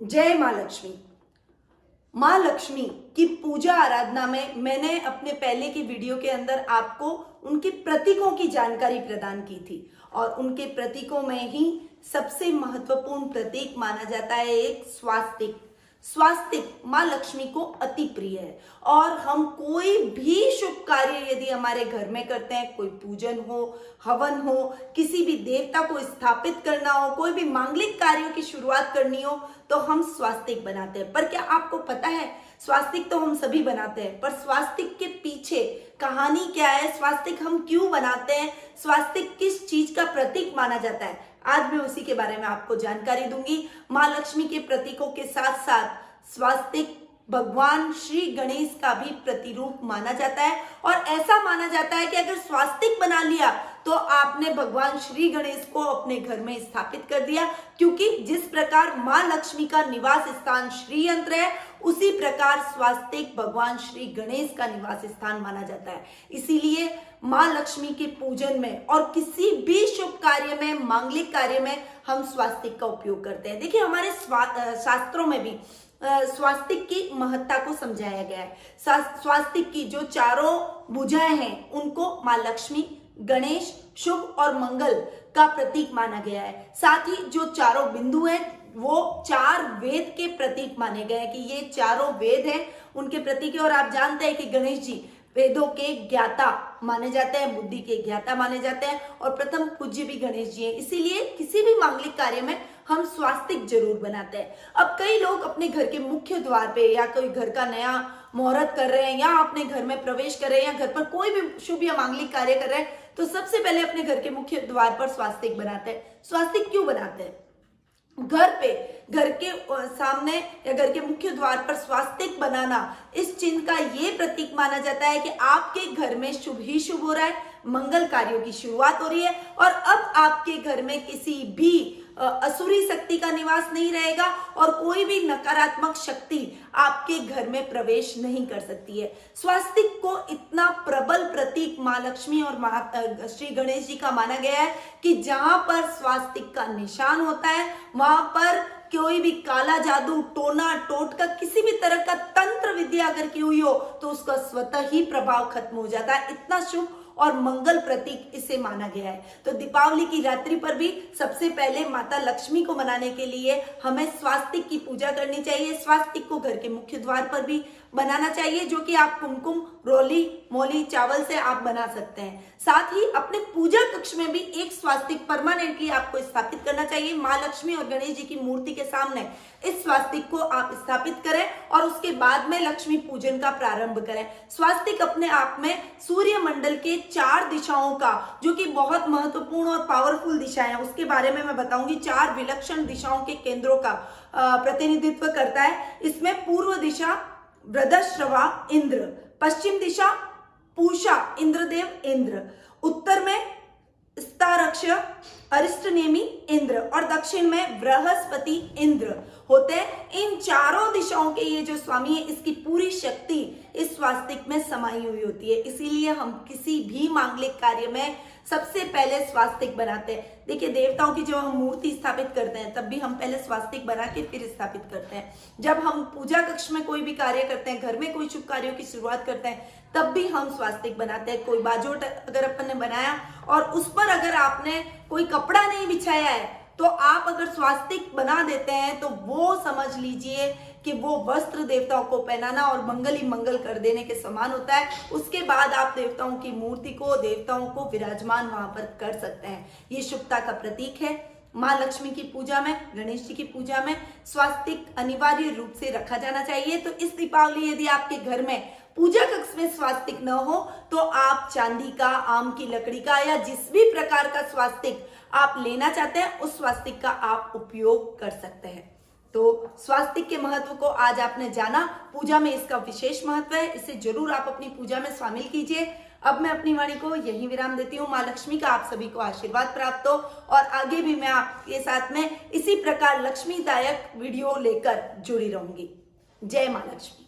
जय माँ लक्ष्मी। माँ लक्ष्मी की पूजा आराधना में मैंने अपने पहले की वीडियो के अंदर आपको उनके प्रतीकों की जानकारी प्रदान की थी और उनके प्रतीकों में ही सबसे महत्वपूर्ण प्रतीक माना जाता है एक स्वास्तिक। स्वास्तिक माँ लक्ष्मी को अति प्रिय है और हम कोई भी शुभ कार्य यदि हमारे घर में करते हैं, कोई पूजन हो, हवन हो, किसी भी देवता को स्थापित करना हो, कोई भी मांगलिक कार्यों की शुरुआत करनी हो तो हम स्वास्तिक बनाते हैं। पर क्या आपको पता है, स्वास्तिक तो हम सभी बनाते हैं, पर स्वास्तिक के पीछे कहानी क्या है? स्वास्तिक हम क्यों बनाते हैं? स्वास्तिक किस चीज का प्रतीक माना जाता है? आज मैं उसी के बारे में आपको जानकारी दूंगी। माँ लक्ष्मी के प्रतीकों के साथ साथ स्वास्तिक भगवान श्री गणेश का भी प्रतिरूप माना जाता है और ऐसा माना जाता है कि अगर स्वास्तिक बना लिया तो आपने भगवान श्री गणेश को अपने घर में स्थापित कर दिया, क्योंकि जिस प्रकार माँ लक्ष्मी का निवास स्थान श्री यंत्र है, उसी प्रकार स्वास्तिक भगवान श्री गणेश का निवास स्थान माना जाता है। इसीलिए माँ लक्ष्मी के पूजन में और किसी भी शुभ कार्य में, मांगलिक कार्य में हम स्वास्तिक का उपयोग करते हैं। देखिए, हमारे शास्त्रों में भी स्वास्तिक की महत्ता को समझाया गया है। स्वास्तिक की जो चारों भुजाएं हैं उनको माँ लक्ष्मी, गणेश, शुभ और मंगल का प्रतीक माना गया है। साथ ही जो चारों बिंदु हैं वो चार वेद के प्रतीक माने गए हैं कि ये चारों वेद हैं, उनके प्रतीक है। और आप जानते हैं कि गणेश जी वेदों के ज्ञाता माने जाते हैं, बुद्धि के ज्ञाता माने जाते हैं और प्रथम पूज्य भी गणेश जी हैं। इसीलिए किसी भी मांगलिक कार्य में हम स्वास्तिक जरूर बनाते हैं। अब कई लोग अपने घर के मुख्य द्वार पे या कोई घर का नया मुहूर्त कर रहे हैं या अपने घर में प्रवेश कर रहे हैं या घर पर कोई भी शुभ या मांगलिक कार्य कर रहे हैं तो सबसे पहले अपने घर के मुख्य द्वार पर स्वास्तिक बनाते हैं। स्वास्तिक क्यों बनाते हैं? घर पे, घर के सामने या घर के मुख्य द्वार पर स्वास्तिक बनाना, इस चिन्ह का ये प्रतीक माना जाता है कि आपके घर में शुभ ही शुभ हो रहा है, मंगल कार्यों की शुरुआत हो रही है और अब आपके घर में किसी भी असुरी शक्ति का निवास नहीं रहेगा और कोई भी नकारात्मक शक्ति आपके घर में प्रवेश नहीं कर सकती है। स्वास्तिक को इतना प्रबल प्रतीक माँ लक्ष्मी और श्री गणेश जी का माना गया है कि जहां पर स्वास्तिक का निशान होता है वहां पर कोई भी काला जादू, टोना टोटका, किसी भी तरह का तंत्र विद्या अगर की हुई हो तो उसका स्वतः ही प्रभाव खत्म हो जाता है। इतना शुभ और मंगल प्रतीक इसे माना गया है। तो दीपावली की रात्रि पर भी सबसे पहले माता लक्ष्मी को मनाने के लिए हमें स्वास्तिक की पूजा करनी चाहिए। स्वास्तिक को घर के मुख्य द्वार पर भी बनाना चाहिए, जो कि आप कुमकुम, रोली, मोली, चावल से आप बना सकते हैं। साथ ही अपने पूजा कक्ष में भी एक स्वास्तिक परमानेंटली आपको स्थापित करना चाहिए। माँ लक्ष्मी और गणेश जी की मूर्ति के सामने इस स्वास्तिक को आप स्थापित करें और उसके बाद में लक्ष्मी पूजन का प्रारंभ करें। स्वास्तिक अपने आप में सूर्य मंडल के चार दिशाओं का, जो कि बहुत महत्वपूर्ण और पावरफुल दिशा है, उसके बारे में मैं बताऊंगी। चार विलक्षण दिशाओं के केंद्रों का प्रतिनिधित्व करता है। इसमें पूर्व दिशा वृद्धश्रवा इंद्र, पश्चिम दिशा पूषा इंद्रदेव इंद्र, उत्तर में स्तारक्ष अरिष्टनेमी इंद्र और दक्षिण में बृहस्पति इंद्र होते हैं। इन चारों दिशाओं के ये जो स्वामी है, इसकी पूरी शक्ति इस स्वास्तिक में समाई हुई होती है। इसीलिए हम किसी भी मांगलिक कार्य में सबसे पहले स्वास्तिक बनाते हैं। देखिए, देवताओं की जब हम मूर्ति स्थापित करते हैं तब भी हम पहले स्वास्तिक बना के फिर स्थापित करते हैं। जब हम पूजा कक्ष में कोई भी कार्य करते हैं, घर में कोई शुभ कार्यों की शुरुआत करते हैं, तब भी हम स्वास्तिक बनाते हैं। कोई बाजोट अगर अपन ने बनाया और उस पर अगर आपने कोई कपड़ा नहीं बिछाया है तो आप अगर स्वास्तिक बना देते हैं तो वो समझ लीजिए कि वो वस्त्र देवताओं को पहनाना और मंगल ही मंगल कर देने के समान होता है। उसके बाद आप देवताओं की मूर्ति को, देवताओं को विराजमान वहां पर कर सकते हैं। ये शुभता का प्रतीक है। माँ लक्ष्मी की पूजा में, गणेश जी की पूजा में स्वास्तिक अनिवार्य रूप से रखा जाना चाहिए। तो इस दीपावली यदि आपके घर में पूजा कक्ष में स्वास्तिक न हो तो आप चांदी का, आम की लकड़ी का या जिस भी प्रकार का स्वास्तिक आप लेना चाहते हैं उस स्वास्तिक का आप उपयोग कर सकते हैं। तो स्वास्तिक के महत्व को आज आपने जाना। पूजा में इसका विशेष महत्व है, इसे जरूर आप अपनी पूजा में शामिल कीजिए। अब मैं अपनी वाणी को यही विराम देती हूँ। माँ लक्ष्मी का आप सभी को आशीर्वाद प्राप्त हो और आगे भी मैं आपके साथ में इसी प्रकार लक्ष्मीदायक वीडियो लेकर जुड़ी रहूंगी। जय माँ लक्ष्मी।